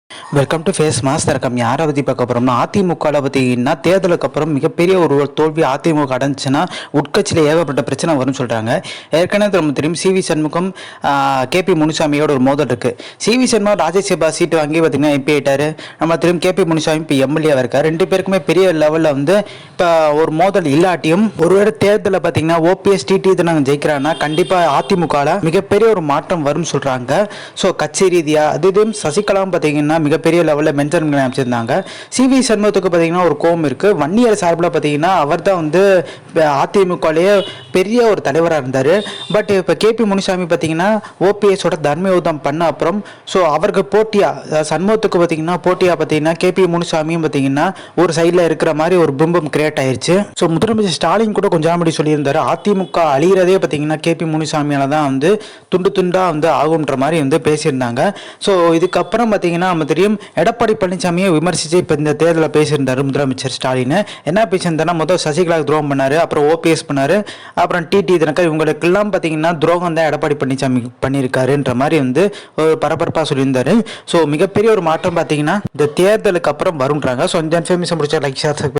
Welcome to face master com. யாரை பற்றி பார்க்க போகிறோம்னா அதிமுகவில் பார்த்தீங்கன்னா தேர்தலுக்கு அப்புறம் மிகப்பெரிய ஒரு தோல்வி அதிமுக அடைஞ்சுன்னா உட்கட்சியில் ஏகப்பட்ட பிரச்சனை வரும்னு சொல்கிறாங்க. ஏற்கனவே நம்ம தெரியும் சிவி சண்முகம் கேபி முனுசாமியோட ஒரு மோதல் இருக்குது. சிவி சண்முகம் ராஜ்யசபா சீட்டு வாங்கி பார்த்தீங்கன்னா எம்பி ஆகிட்டார். நம்ம தெரியும் கேபி முனுசாமி இப்போ எம்எல்ஏவாக இருக்கார். ரெண்டு பேருக்குமே பெரிய லெவலில் இப்போ ஒரு மோதல் இல்லாட்டியும் ஒருவேளை தேர்தலில் பார்த்தீங்கன்னா ஓபிஎஸ் டிடி நாங்கள் ஜெயிக்கிறாங்கன்னா கண்டிப்பாக அதிமுகவில் மிகப்பெரிய ஒரு மாற்றம் வரும்னு சொல்கிறாங்க. ஸோ கட்சி ரீதியாக அதுவும் சசிகலாம் பார்த்தீங்கன்னா மிகப்பெரிய லெவலில் மென்ஷன் பண்ணி அமைச்சிருந்தாங்க. சிவி சண்முகத்துக்கு பார்த்தீங்கன்னா ஒரு கோம் இருக்குது. வன்னியர் சார்பில் பார்த்தீங்கன்னா அவர் தான் அதிமுகலேயே பெரிய ஒரு தலைவராக இருந்தார். பட் இப்போ கேபி முனுசாமி பார்த்தீங்கன்னா ஓபிஎஸோட தர்மயுத்தம் பண்ண அப்புறம் ஸோ அவருக்கு போட்டியாக சண்முகத்துக்கு பார்த்தீங்கன்னா கேபி முனுசாமியும் பார்த்தீங்கன்னா ஒரு சைடில் இருக்கிற மாதிரி ஒரு பிம்பம் கிரியேட் ஆயிடுச்சு. ஸோ முதலமைச்சர் ஸ்டாலின் கூட கொஞ்சம் முன்னாடி சொல்லியிருந்தாரு அதிமுக அழிகிறதே பார்த்தீங்கன்னா கேபி முனுசாமியால் தான் துண்டு துண்டாக ஆகுன்ற மாதிரி பேசியிருந்தாங்க. ஸோ இதுக்கப்புறம் பார்த்தீங்கன்னா நம்ம தெரியும் எடப்பாடி பழனிசாமியை விமர்சித்து இப்போ இந்த தேர்தலில் பேசியிருந்தார் முதலமைச்சர் ஸ்டாலின். என்ன பேசியிருந்தாருன்னா முதல் சசிகலாவுக்கு துரோகம் பண்ணார், அப்புறம் ஓபிஎஸ் பண்ணார், அப்புறம் டிடி தினகர் இவங்களுக்கெல்லாம் பார்த்தீங்கன்னா துரோகம் தான் எடப்பாடி பழனிசாமி பண்ணியிருக்காருன்ற மாதிரி ஒரு பரபரப்பாக சொல்லியிருந்தாரு. ஸோ மிகப்பெரிய ஒரு மாற்றம் பார்த்தீங்கன்னா இந்த தேர்தலுக்கு அப்புறம் வரும்ன்றாங்க. ஸோ இந்த இன்ஃபர்மேஷன் முடிச்சா லைக் ஷேர்